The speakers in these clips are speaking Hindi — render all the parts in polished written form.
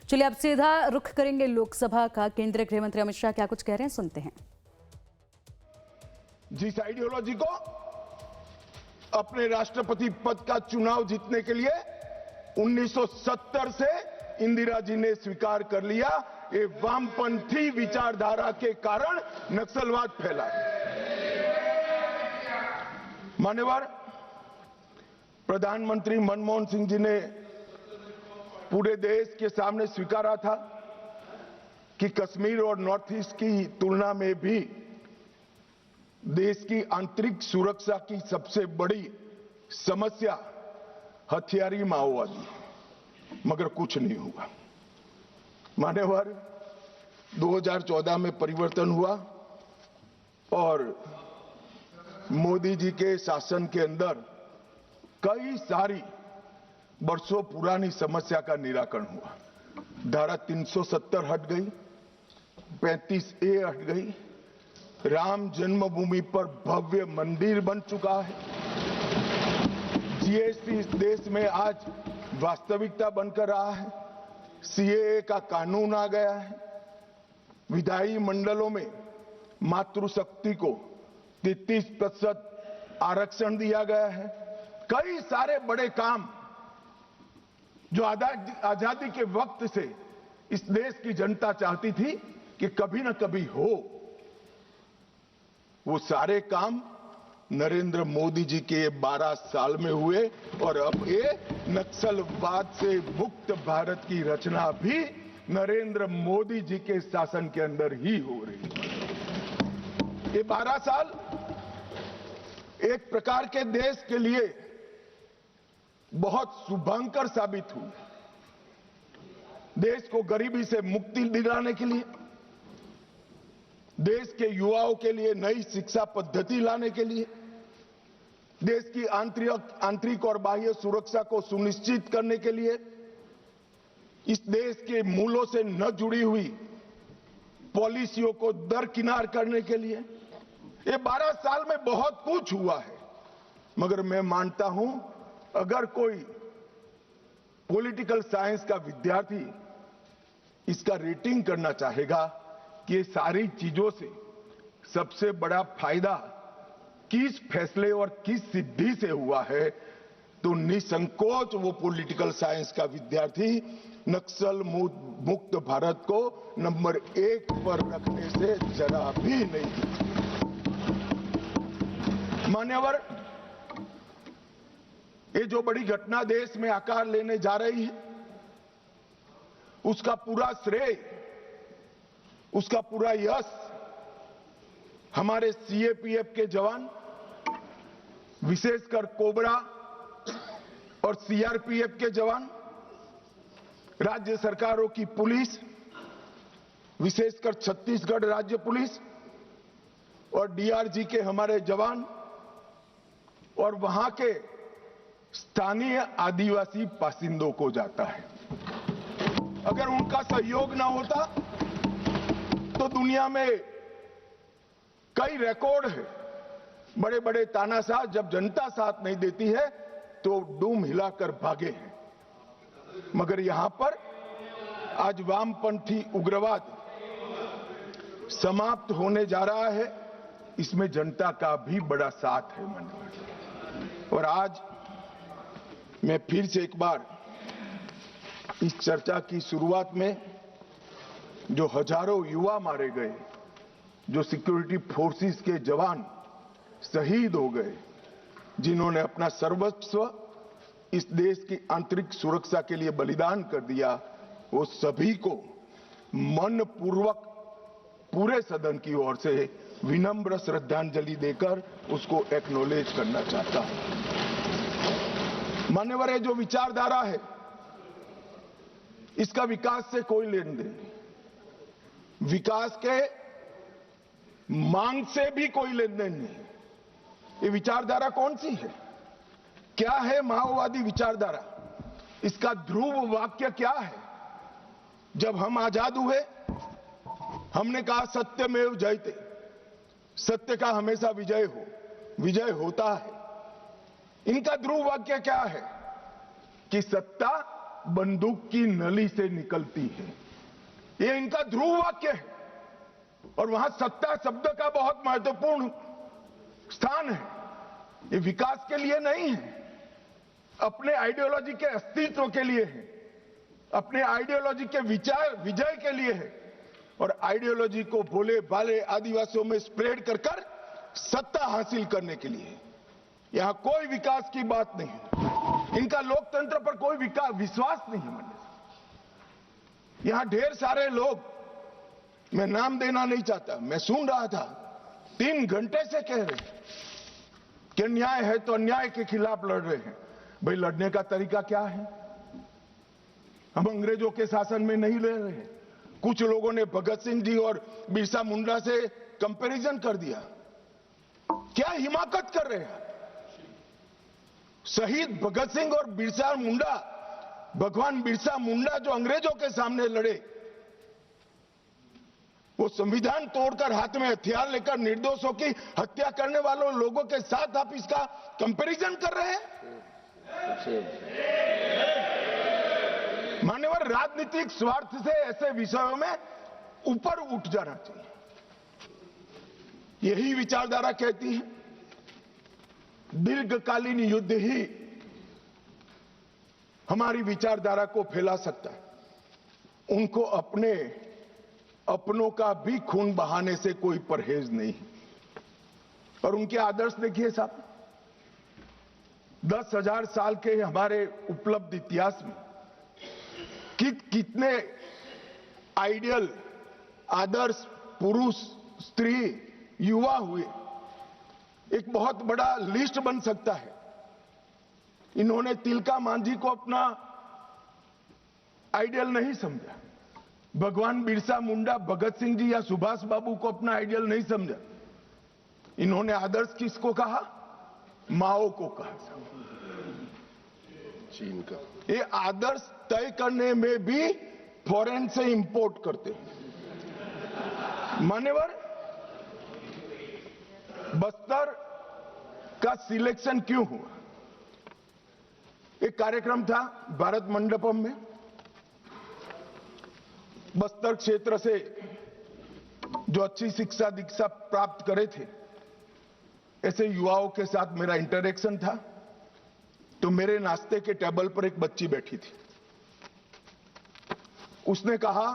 चलिए अब सीधा रुख करेंगे लोकसभा का। केंद्रीय गृह मंत्री अमित शाह क्या कुछ कह रहे हैं, सुनते हैं। जिस आइडियोलॉजी को अपने राष्ट्रपति पद का चुनाव जीतने के लिए 1970 से इंदिरा जी ने स्वीकार कर लिया, ये वामपंथी विचारधारा के कारण नक्सलवाद फैला है। मान्यवर प्रधानमंत्री मनमोहन सिंह जी ने पूरे देश के सामने स्वीकारा था कि कश्मीर और नॉर्थ ईस्ट की तुलना में भी देश की आंतरिक सुरक्षा की सबसे बड़ी समस्या हथियारी माओवादी, मगर कुछ नहीं हुआ। मान्यवर 2014 में परिवर्तन हुआ और मोदी जी के शासन के अंदर कई सारी वर्षों पुरानी समस्या का निराकरण हुआ। धारा 370 हट गई, 35A हट गई, राम जन्मभूमि पर भव्य मंदिर बन चुका है, जीएसटी इस देश में आज वास्तविकता बनकर रहा है, सीएए का कानून आ गया है, विधायी मंडलों में मातृशक्ति को 33% आरक्षण दिया गया है। कई सारे बड़े काम जो आजादी के वक्त से इस देश की जनता चाहती थी कि कभी ना कभी हो, वो सारे काम नरेंद्र मोदी जी के 12 साल में हुए और अब ये नक्सलवाद से मुक्त भारत की रचना भी नरेंद्र मोदी जी के शासन के अंदर ही हो रही है। ये 12 साल एक प्रकार के देश के लिए बहुत शुभंकर साबित हुए। देश को गरीबी से मुक्ति दिलाने के लिए, देश के युवाओं के लिए नई शिक्षा पद्धति लाने के लिए, देश की आंतरिक और बाह्य सुरक्षा को सुनिश्चित करने के लिए, इस देश के मूलों से न जुड़ी हुई पॉलिसियों को दरकिनार करने के लिए ये 12 साल में बहुत कुछ हुआ है। मगर मैं मानता हूं अगर कोई पॉलिटिकल साइंस का विद्यार्थी इसका रेटिंग करना चाहेगा कि ये सारी चीजों से सबसे बड़ा फायदा किस फैसले और किस सिद्धि से हुआ है, तो निसंकोच वो पॉलिटिकल साइंस का विद्यार्थी नक्सल मुक्त भारत को नंबर 1 पर रखने से जरा भी नहीं। मान्यवर ये जो बड़ी घटना देश में आकार लेने जा रही है, उसका पूरा श्रेय, उसका पूरा यश हमारे सीएपीएफ के जवान, विशेषकर कोबरा और सीआरपीएफ के जवान, राज्य सरकारों की पुलिस, विशेषकर छत्तीसगढ़ राज्य पुलिस और डीआरजी के हमारे जवान और वहां के स्थानीय आदिवासी बासिंदों को जाता है। अगर उनका सहयोग ना होता तो दुनिया में कई रिकॉर्ड है, बड़े बड़े तानाशाह जब जनता साथ नहीं देती है तो डूम हिलाकर भागे हैं। मगर यहां पर आज वामपंथी उग्रवाद समाप्त होने जा रहा है, इसमें जनता का भी बड़ा साथ है। और आज मैं फिर से एक बार इस चर्चा की शुरुआत में जो हजारों युवा मारे गए, जो सिक्योरिटी फोर्सेस के जवान शहीद हो गए, जिन्होंने अपना सर्वस्व इस देश की आंतरिक सुरक्षा के लिए बलिदान कर दिया, वो सभी को मनपूर्वक पूरे सदन की ओर से विनम्र श्रद्धांजलि देकर उसको एक्नॉलेज करना चाहता हूं। मान्यवर ये जो विचारधारा है, इसका विकास से कोई लेन देन नहीं, विकास के मांग से भी कोई लेन देन नहीं। ये विचारधारा कौन सी है? क्या है माओवादी विचारधारा? इसका ध्रुव वाक्य क्या है? जब हम आजाद हुए हमने कहा सत्यमेव जयते, सत्य का हमेशा विजय हो, विजय होता है। इनका ध्रुव वाक्य क्या है? कि सत्ता बंदूक की नली से निकलती है। ये इनका ध्रुव वाक्य है और वहां सत्ता शब्द का बहुत महत्वपूर्ण स्थान है। ये विकास के लिए नहीं है, अपने आइडियोलॉजी के अस्तित्व के लिए है, अपने आइडियोलॉजी के विचार विजय के लिए है और आइडियोलॉजी को भोले भाले आदिवासियों में स्प्रेड कर कर सत्ता हासिल करने के लिए। यहां कोई विकास की बात नहीं है, इनका लोकतंत्र पर कोई विश्वास नहीं है। यहां ढेर सारे लोग, मैं नाम देना नहीं चाहता, मैं सुन रहा था 3 घंटे से कह रहे हैं कि अन्याय है तो अन्याय के खिलाफ लड़ रहे हैं। भाई लड़ने का तरीका क्या है? हम अंग्रेजों के शासन में नहीं लड़ रहे हैं। कुछ लोगों ने भगत सिंह जी और बिरसा मुंडा से कंपैरिजन कर दिया। क्या हिमाकत कर रहे हैं? शहीद भगत सिंह और बिरसा मुंडा, भगवान बिरसा मुंडा जो अंग्रेजों के सामने लड़े, वो संविधान तोड़कर हाथ में हथियार लेकर निर्दोषों की हत्या करने वालों लोगों के साथ आप इसका कंपैरिजन कर रहे हैं? मान्यवर, राजनीतिक स्वार्थ से ऐसे विषयों में ऊपर उठ जाना चाहिए। यही विचारधारा कहती है दीर्घकालीन युद्ध ही हमारी विचारधारा को फैला सकता है। उनको अपनों का भी खून बहाने से कोई परहेज नहीं। और उनके आदर्श देखिए साहब, 10,000 साल के हमारे उपलब्ध इतिहास में कितने आइडियल आदर्श पुरुष, स्त्री, युवा हुए, एक बहुत बड़ा लिस्ट बन सकता है। इन्होंने तिलका मांझी को अपना आइडियल नहीं समझा, भगवान बिरसा मुंडा, भगत सिंह जी या सुभाष बाबू को अपना आइडियल नहीं समझा। इन्होंने आदर्श किसको कहा? माओ को कहा। चीन का ये आदर्श तय करने में भी फॉरेन से इंपोर्ट करते हैं। मान्यवर, बस्तर का सिलेक्शन क्यों हुआ? एक कार्यक्रम था भारत मंडपम में, बस्तर क्षेत्र से जो अच्छी शिक्षा दीक्षा प्राप्त करे थे ऐसे युवाओं के साथ मेरा इंटरेक्शन था। तो मेरे नाश्ते के टेबल पर एक बच्ची बैठी थी। उसने कहा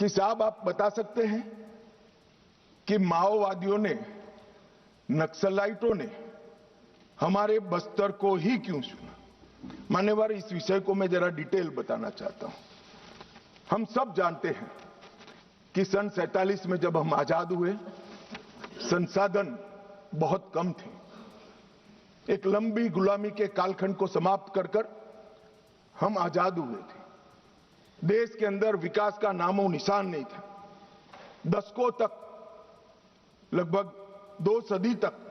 कि साहब आप बता सकते हैं कि माओवादियों ने, नक्सलाइटों ने हमारे बस्तर को ही क्यों चुना? मान्यवर, इस विषय को मैं जरा डिटेल बताना चाहता हूं। हम सब जानते हैं कि सन 47 में जब हम आजाद हुए, संसाधन बहुत कम थे। एक लंबी गुलामी के कालखंड को समाप्त कर कर हम आजाद हुए थे। देश के अंदर विकास का नामो निशान नहीं था। दशकों तक, लगभग 2 सदी तक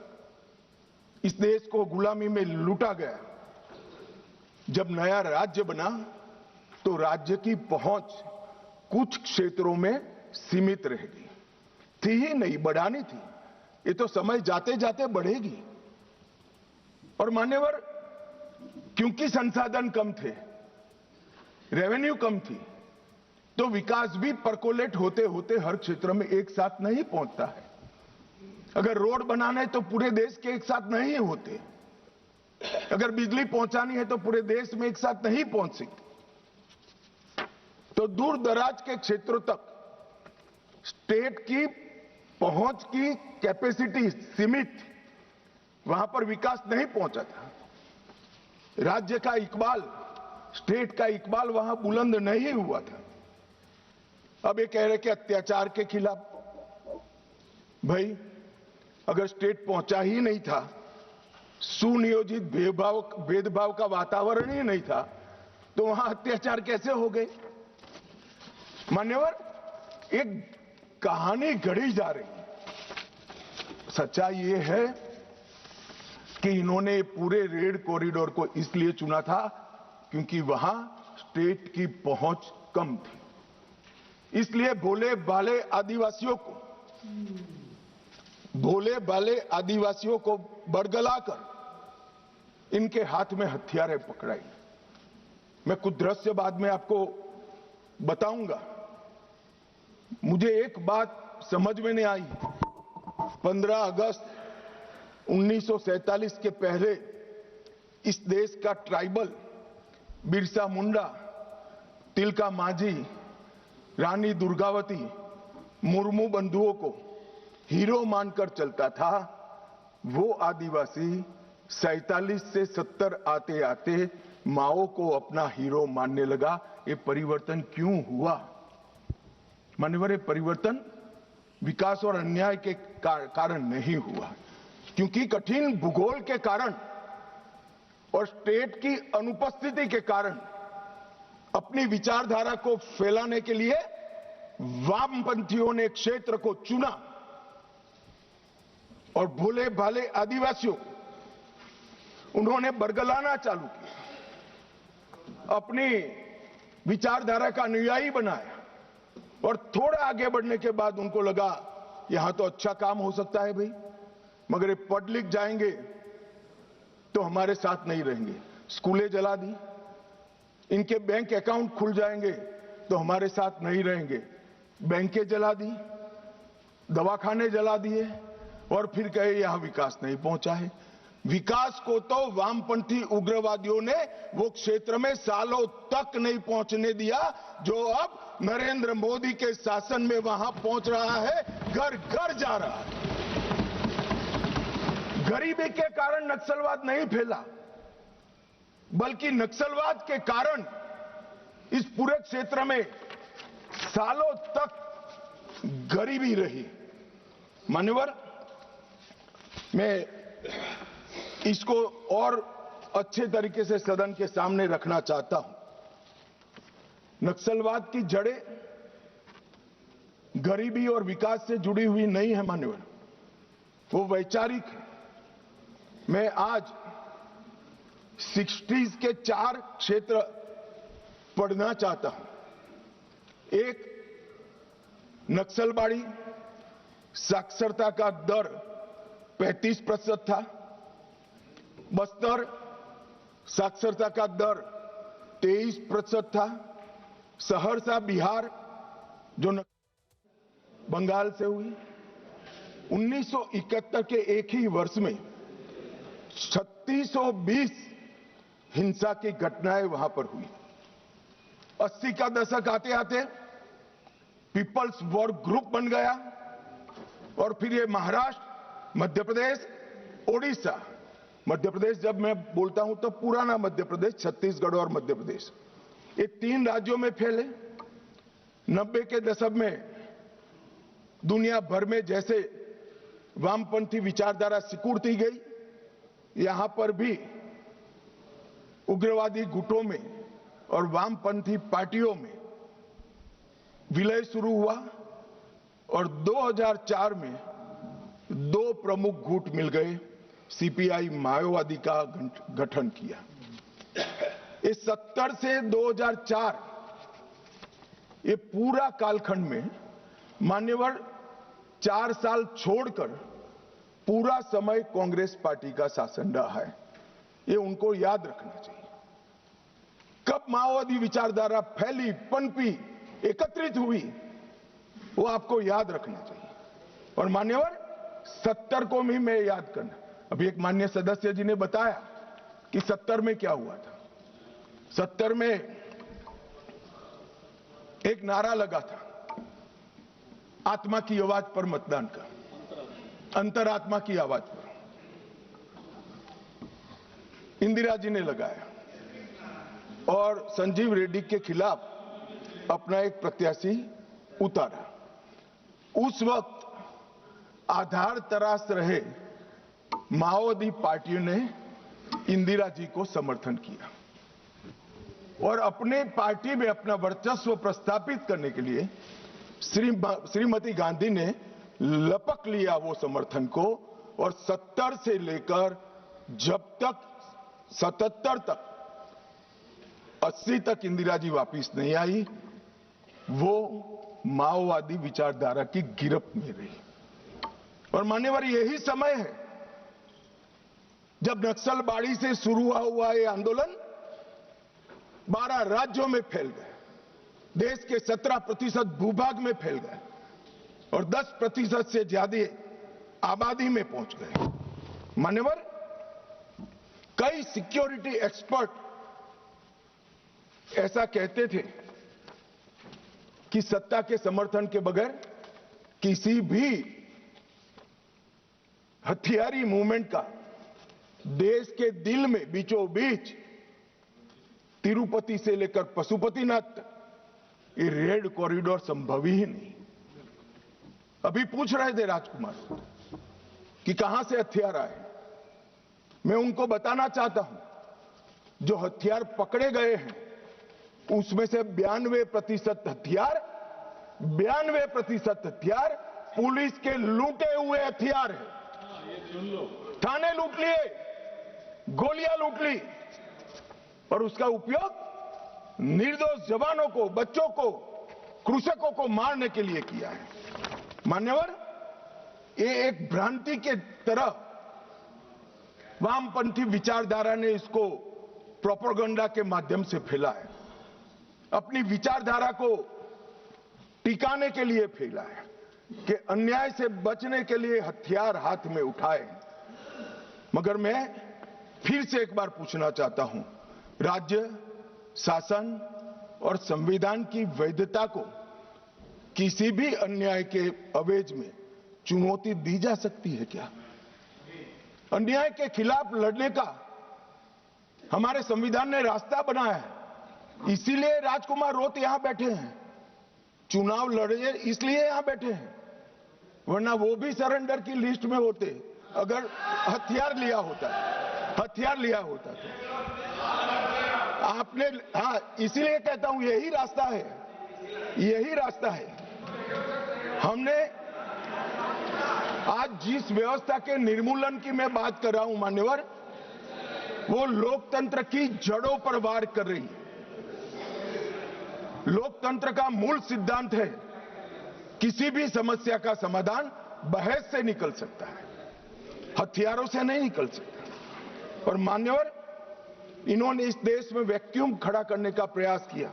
इस देश को गुलामी में लूटा गया। जब नया राज्य बना तो राज्य की पहुंच कुछ क्षेत्रों में सीमित रह गई थी ही नहीं, बढ़ानी थी। ये तो समय जाते जाते बढ़ेगी। और मान्यवर, क्योंकि संसाधन कम थे, रेवेन्यू कम थी, तो विकास भी परकोलेट होते होते हर क्षेत्र में एक साथ नहीं पहुंचता है। अगर रोड बनाने तो पूरे देश के एक साथ नहीं होते, अगर बिजली पहुंचानी है तो पूरे देश में एक साथ नहीं पहुंच सकती। तो दूर दराज के क्षेत्रों तक स्टेट की पहुंच की कैपेसिटी सीमित, वहां पर विकास नहीं पहुंचा था। राज्य का इकबाल, स्टेट का इकबाल वहां बुलंद नहीं हुआ था। अब ये कह रहे कि अत्याचार के खिलाफ, भाई अगर स्टेट पहुंचा ही नहीं था, सुनियोजित भेदभाव का वातावरण ही नहीं था, तो वहां अत्याचार कैसे हो गए? मान्यवर, एक कहानी गढ़ी जा रही है। सच्चाई ये है कि इन्होंने पूरे रेड कॉरिडोर को इसलिए चुना था क्योंकि वहां स्टेट की पहुंच कम थी। इसलिए भोले भाले आदिवासियों को बरगलाकर इनके हाथ में हथियारें पकड़ाई। मैं कुछ दृश्य बाद में आपको बताऊंगा। मुझे एक बात समझ में नहीं आई। 15 अगस्त 1947 के पहले इस देश का ट्राइबल बिरसा मुंडा, तिलका मांझी, रानी दुर्गावती मुर्मू बंधुओं को हीरो मानकर चलता था। वो आदिवासी 47 से 70 आते आते माओ को अपना हीरो मानने लगा। ये परिवर्तन क्यों हुआ? मान्यवर, ये परिवर्तन विकास और अन्याय के कारण नहीं हुआ, क्योंकि कठिन भूगोल के कारण और स्टेट की अनुपस्थिति के कारण अपनी विचारधारा को फैलाने के लिए वामपंथियों ने क्षेत्र को चुना और भोले भाले आदिवासियों उन्होंने बरगलाना चालू किया, अपनी विचारधारा का अनुयायी बनाया। और थोड़ा आगे बढ़ने के बाद उनको लगा यहां तो अच्छा काम हो सकता है भाई, मगर ये पढ़ लिख जाएंगे तो हमारे साथ नहीं रहेंगे। स्कूलें जला दी, इनके बैंक अकाउंट खुल जाएंगे तो हमारे साथ नहीं रहेंगे। बैंकें जला दी, दवाखाने जला दिए और फिर कहे यहां विकास नहीं पहुंचा है। विकास को तो वामपंथी उग्रवादियों ने वो क्षेत्र में सालों तक नहीं पहुंचने दिया, जो अब नरेंद्र मोदी के शासन में वहां पहुंच रहा है, घर घर जा रहा है। गरीबी के कारण नक्सलवाद नहीं फैला, बल्कि नक्सलवाद के कारण इस पूरे क्षेत्र में सालों तक गरीबी रही। मान्यवर, मैं इसको और अच्छे तरीके से सदन के सामने रखना चाहता हूं। नक्सलवाद की जड़ें गरीबी और विकास से जुड़ी हुई नहीं है मान्यवर, वो वैचारिक है। मैं आज 60s के 4 क्षेत्र पढ़ना चाहता हूं। एक, नक्सलबाड़ी साक्षरता का दर 35% था। बस्तर साक्षरता का दर 23% था। सहरसा बिहार जो बंगाल से हुई, 1971 के एक ही वर्ष में 3620 हिंसा की घटनाएं वहां पर हुई। 80 का दशक आते आते पीपल्स वॉर ग्रुप बन गया और फिर ये महाराष्ट्र, मध्य प्रदेश, ओडिशा, मध्य प्रदेश जब मैं बोलता हूं तो पुराना मध्य प्रदेश, छत्तीसगढ़ और मध्य प्रदेश, ये 3 राज्यों में फैले। 90 के दशक में दुनिया भर में जैसे वामपंथी विचारधारा सिकुड़ती गई, यहां पर भी उग्रवादी गुटों में और वामपंथी पार्टियों में विलय शुरू हुआ और 2004 में 2 प्रमुख गुट मिल गए, सीपीआई माओवादी का गठन किया। इस 70 से 2004 ये पूरा कालखंड में मान्यवर 4 साल छोड़कर पूरा समय कांग्रेस पार्टी का शासन रहा है। ये उनको याद रखना चाहिए। कब माओवादी विचारधारा फैली, पनपी, एकत्रित हुई, वो आपको याद रखना चाहिए। और मान्यवर 70 को भी मैं याद करना। अभी एक माननीय सदस्य जी ने बताया कि 70 में क्या हुआ था। 70 में एक नारा लगा था, आत्मा की आवाज पर मतदान का, अंतरात्मा की आवाज पर। इंदिरा जी ने लगाया और संजीव रेड्डी के खिलाफ अपना एक प्रत्याशी उतारा। उस वक्त आधार तराश रहे माओवादी पार्टियों ने इंदिरा जी को समर्थन किया और अपने पार्टी में अपना वर्चस्व प्रस्थापित करने के लिए श्रीमती गांधी ने लपक लिया वो समर्थन को और 70 से लेकर जब तक 77 तक 80 तक इंदिरा जी वापिस नहीं आई, वो माओवादी विचारधारा की गिरफ्त में रही। और मान्यवर यही समय है जब नक्सलबाड़ी से शुरू हुआ ये आंदोलन 12 राज्यों में फैल गए, देश के 17% भूभाग में फैल गए और 10% से ज्यादा आबादी में पहुंच गए। मान्यवर, कई सिक्योरिटी एक्सपर्ट ऐसा कहते थे कि सत्ता के समर्थन के बगैर किसी भी हथियारी मूवमेंट का देश के दिल में बीचों बीच तिरुपति से लेकर पशुपतिनाथ तक ये रेड कॉरिडोर संभव ही नहीं। अभी पूछ रहे थे राजकुमार कि कहां से हथियार आए। मैं उनको बताना चाहता हूं, जो हथियार पकड़े गए हैं उसमें से 92% हथियार पुलिस के लूटे हुए हथियार हैं। थाने लूट लिए, गोलियां लूट ली और उसका उपयोग निर्दोष जवानों को, बच्चों को, कृषकों को मारने के लिए किया है। मान्यवर, ये एक भ्रांति के तरह वामपंथी विचारधारा ने इसको प्रोपेगेंडा के माध्यम से फैला है, अपनी विचारधारा को टिकाने के लिए फैला है कि अन्याय से बचने के लिए हथियार हाथ में उठाए। मगर मैं फिर से एक बार पूछना चाहता हूं, राज्य शासन और संविधान की वैधता को किसी भी अन्याय के अवेज में चुनौती दी जा सकती है क्या? अन्याय के खिलाफ लड़ने का हमारे संविधान ने रास्ता बनाया है, इसीलिए राजकुमार रोत यहां बैठे हैं। चुनाव लड़े इसलिए यहां बैठे हैं, वरना वो भी सरेंडर की लिस्ट में होते अगर हथियार लिया होता तो। आपने, हाँ, इसीलिए कहता हूं यही रास्ता है। हमने आज जिस व्यवस्था के निर्मूलन की मैं बात कर रहा हूं मान्यवर, वो लोकतंत्र की जड़ों पर वार कर रही है। लोकतंत्र का मूल सिद्धांत है किसी भी समस्या का समाधान बहस से निकल सकता है, हथियारों से नहीं निकल सकता। और मान्यवर, इन्होंने इस देश में वैक्यूम खड़ा करने का प्रयास किया,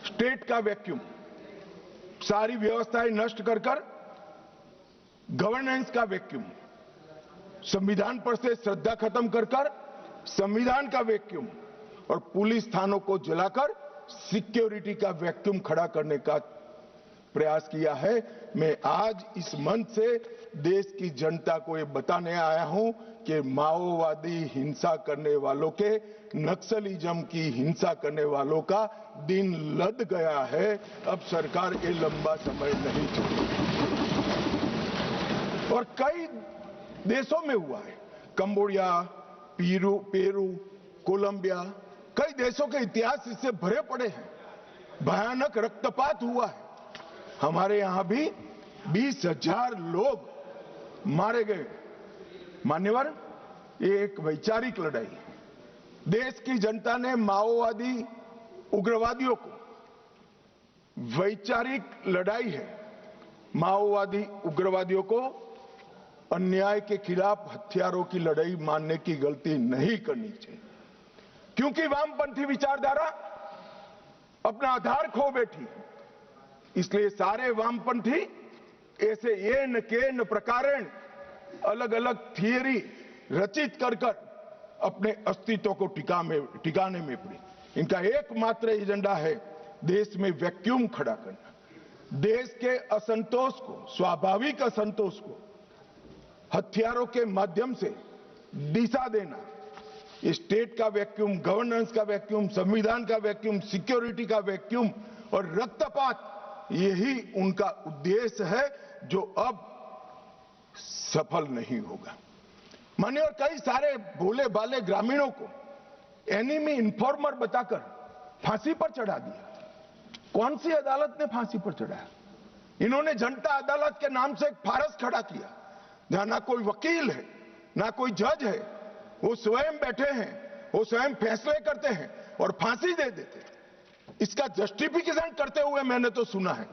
स्टेट का वैक्यूम, सारी व्यवस्थाएं नष्ट कर गवर्नेंस का वैक्यूम, संविधान पर से श्रद्धा खत्म कर संविधान का वैक्यूम और पुलिस थानों को जलाकर सिक्योरिटी का वैक्यूम खड़ा करने का प्रयास किया है। मैं आज इस मंच से देश की जनता को ये बताने आया हूं कि माओवादी हिंसा करने वालों के, नक्सलिज्म की हिंसा करने वालों का दिन लद गया है। अब सरकार ये लंबा समय नहीं छोड़ेगी। और कई देशों में हुआ है, कंबोडिया, पेरू, कोलंबिया, कई देशों के इतिहास इससे भरे पड़े हैं। भयानक रक्तपात हुआ है। हमारे यहां भी 20,000 लोग मारे गए। मान्यवर, ये एक वैचारिक लड़ाई है। देश की जनता ने माओवादी उग्रवादियों को, वैचारिक लड़ाई है, माओवादी उग्रवादियों को अन्याय के खिलाफ हथियारों की लड़ाई मानने की गलती नहीं करनी चाहिए, क्योंकि वामपंथी विचारधारा अपना आधार खो बैठी। इसलिए सारे वामपंथी ऐसे येन केन प्रकारेण अलग अलग थियरी रचित कर अपने अस्तित्व को टिकाने में पड़ी। इनका एकमात्र एजेंडा है देश में वैक्यूम खड़ा करना, देश के असंतोष को, स्वाभाविक असंतोष को हथियारों के माध्यम से दिशा देना। स्टेट का वैक्यूम, गवर्नेंस का वैक्यूम, संविधान का वैक्यूम, सिक्योरिटी का वैक्यूम और रक्तपात, यही उनका उद्देश्य है जो अब सफल नहीं होगा। मानिए, और कई सारे भोले भाले ग्रामीणों को एनिमी इन्फॉर्मर बताकर फांसी पर चढ़ा दिया। कौन सी अदालत ने फांसी पर चढ़ाया? इन्होंने जनता अदालत के नाम से एक फारस खड़ा किया, जहां ना कोई वकील है, ना कोई जज है, वो स्वयं बैठे हैं, वो स्वयं फैसले करते हैं और फांसी दे देते हैं। इसका जस्टिफिकेशन करते हुए मैंने तो सुना है।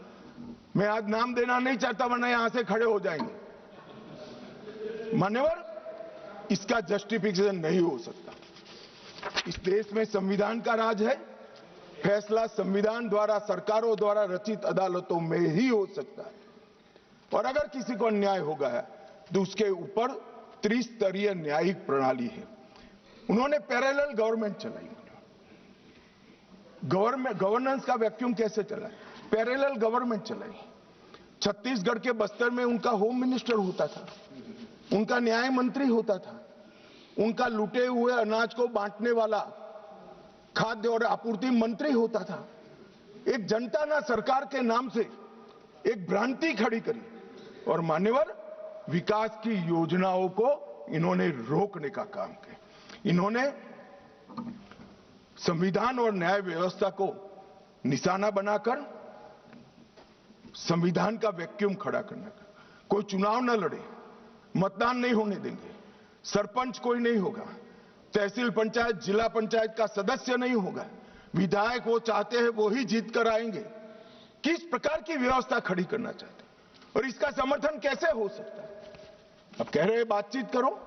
मैं आज नाम देना नहीं चाहता, वरना यहां से खड़े हो जाएंगे। मान्यवर, इसका जस्टिफिकेशन नहीं हो सकता। इस देश में संविधान का राज है, फैसला संविधान द्वारा, सरकारों द्वारा रचित अदालतों में ही हो सकता है। और अगर किसी को अन्याय हो गया तो उसके ऊपर त्रिस्तरीय न्यायिक प्रणाली है। उन्होंने पैरेलल गवर्नमेंट चलाई। गवर्नेंस का वैक्यूम कैसे चला? पैरेलल गवर्नमेंट चलाई। छत्तीसगढ़ के बस्तर में उनका होम मिनिस्टर होता था, उनका न्याय मंत्री होता था, उनका लूटे हुए अनाज को बांटने वाला खाद्य और आपूर्ति मंत्री होता था। एक जनता ना सरकार के नाम से एक भ्रांति खड़ी करी और मान्यवर विकास की योजनाओं को इन्होंने रोकने का काम किया। इन्होंने संविधान और न्याय व्यवस्था को निशाना बनाकर संविधान का वैक्यूम खड़ा करने का। कोई चुनाव न लड़े, मतदान नहीं होने देंगे, सरपंच कोई नहीं होगा, तहसील पंचायत जिला पंचायत का सदस्य नहीं होगा, विधायक वो चाहते हैं वो ही जीत कर आएंगे। किस प्रकार की व्यवस्था खड़ी करना चाहते हैं और इसका समर्थन कैसे हो सकता है? अब कह रहे हैं बातचीत करो,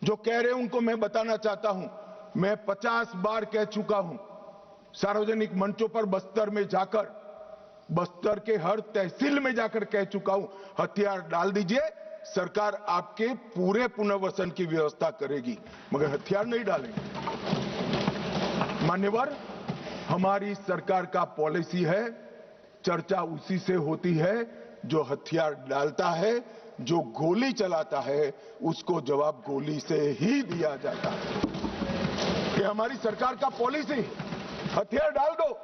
जो कह रहे हैं उनको मैं बताना चाहता हूं, मैं 50 बार कह चुका हूं सार्वजनिक मंचों पर, बस्तर में जाकर, बस्तर के हर तहसील में जाकर कह चुका हूं, हथियार डाल दीजिए, सरकार आपके पूरे पुनर्वसन की व्यवस्था करेगी, मगर हथियार नहीं डालेंगे। मान्यवर, हमारी सरकार का पॉलिसी है, चर्चा उसी से होती है जो हथियार डालता है, जो गोली चलाता है उसको जवाब गोली से ही दिया जाता है। ये हमारी सरकार का पॉलिसी। हथियार डाल दो,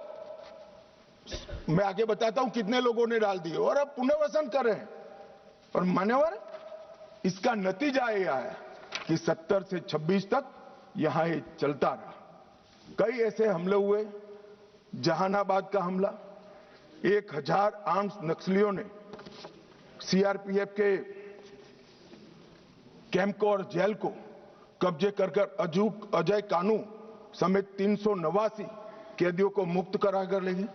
मैं आगे बताता हूं कितने लोगों ने डाल दिए और अब पुनर्वसन कर रहे हैं। और मान्यवर, इसका नतीजा यह है कि 70 से 26 तक यहां ये चलता रहा। कई ऐसे हमले हुए, जहानाबाद का हमला, 1000 आर्म्स नक्सलियों ने सीआरपीएफ के कैंप को और जेल को कब्जे कर अजय कानू समेत 389 कैदियों को मुक्त कराकर ले गए।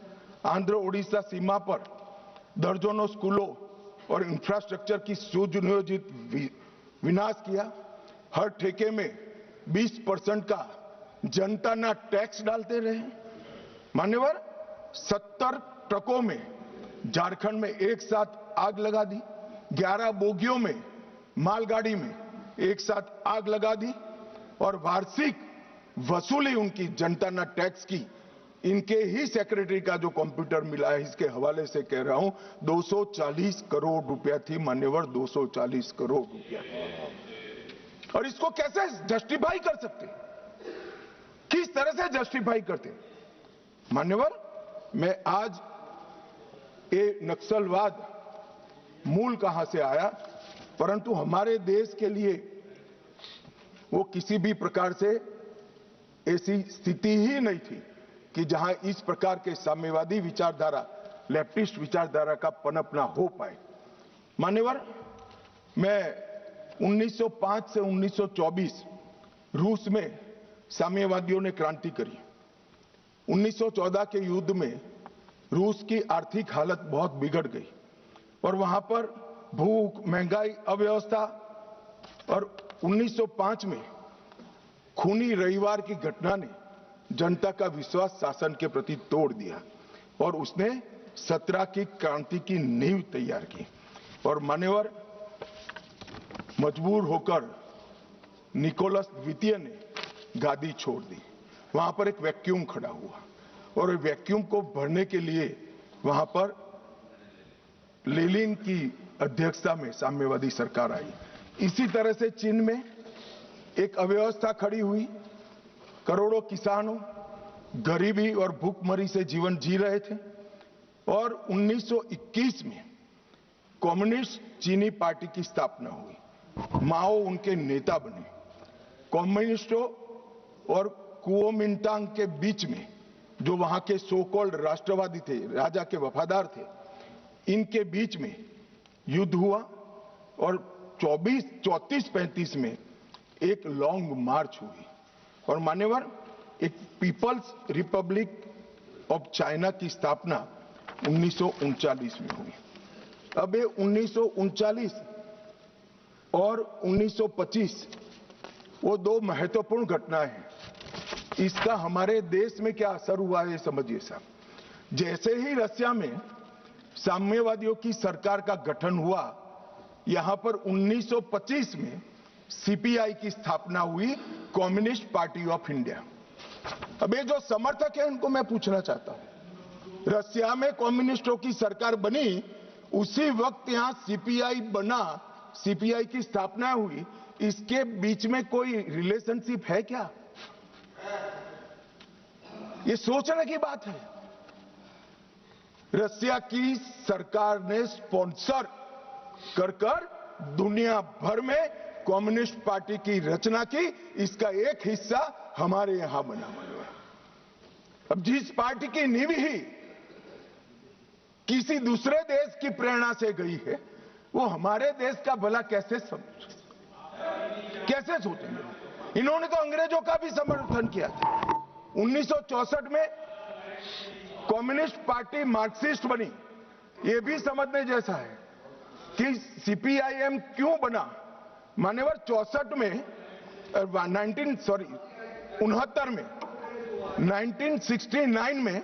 आंध्र ओडिशा सीमा पर दर्जनों स्कूलों और इंफ्रास्ट्रक्चर की सुनियोजित विनाश किया। हर ठेके में 20% का जनता ना टैक्स डालते रहे। मान्यवर, 70 ट्रकों में झारखंड में एक साथ आग लगा दी, 11 बोगियों में मालगाड़ी में एक साथ आग लगा दी और वार्षिक वसूली उनकी जनता ना टैक्स की, इनके ही सेक्रेटरी का जो कंप्यूटर मिला है इसके हवाले से कह रहा हूं, 240 करोड़ रुपया थी। मान्यवर, 240 करोड़ रुपया। और इसको कैसे जस्टिफाई कर सकते, किस तरह से जस्टिफाई करते? मान्यवर, मैं आज ये नक्सलवाद मूल कहां से आया, परंतु हमारे देश के लिए वो किसी भी प्रकार से ऐसी स्थिति ही नहीं थी कि जहां इस प्रकार के साम्यवादी विचारधारा, लेफ्टिस्ट विचारधारा का पनपना हो पाए। मान्यवर, मैं 1905 से 1924 रूस में साम्यवादियों ने क्रांति करी। 1914 के युद्ध में रूस की आर्थिक हालत बहुत बिगड़ गई और वहां पर भूख, महंगाई, अव्यवस्था, और 1905 में खूनी रविवार की घटना ने जनता का विश्वास शासन के प्रति तोड़ दिया और उसने 17 की क्रांति की नींव तैयार की। और मान्यवर, मजबूर होकर निकोलस द्वितीय ने गादी छोड़ दी। वहां पर एक वैक्यूम खड़ा हुआ और वैक्यूम को भरने के लिए वहां पर लेनिन की अध्यक्षता में साम्यवादी सरकार आई। इसी तरह से चीन में एक अव्यवस्था खड़ी हुई। करोड़ों किसानों गरीबी और भूखमरी से जीवन जी रहे थे और 1921 में कम्युनिस्ट चीनी पार्टी की स्थापना हुई। माओ उनके नेता बने। कम्युनिस्टों और कुओमिंटांग के बीच में, जो वहां के सो कॉल्ड राष्ट्रवादी थे, राजा के वफादार थे, इनके बीच में युद्ध हुआ और 34-35 में एक लॉन्ग मार्च हुई और मान्यवर, एक पीपल्स रिपब्लिक ऑफ चाइना की स्थापना 1939 में हुई। अब ये 1939 और 1925 वो दो महत्वपूर्ण घटनाएं हैं। इसका हमारे देश में क्या असर हुआ है समझिए साहब। जैसे ही रसिया में साम्यवादियों की सरकार का गठन हुआ, यहां पर 1925 में सीपीआई की स्थापना हुई, कम्युनिस्ट पार्टी ऑफ इंडिया। अब ये जो समर्थक है उनको मैं पूछना चाहता हूं, रसिया में कम्युनिस्टों की सरकार बनी, उसी वक्त यहां सीपीआई बना, सीपीआई की स्थापना हुई, इसके बीच में कोई रिलेशनशिप है क्या? ये सोचने की बात है। रसिया की सरकार ने स्पॉन्सर कर दुनिया भर में कम्युनिस्ट पार्टी की रचना की, इसका एक हिस्सा हमारे यहां बना हुआ है। अब जिस पार्टी की नींव ही किसी दूसरे देश की प्रेरणा से गई है, वो हमारे देश का भला कैसे सोचेंगे? इन्होंने तो अंग्रेजों का भी समर्थन किया था। 1964 में कम्युनिस्ट पार्टी मार्क्सिस्ट बनी। ये भी समझने जैसा है कि सीपीआईएम क्यों बना। मान्यवर 64 में 1969 में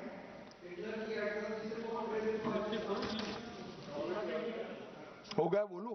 हो गया बोलूं।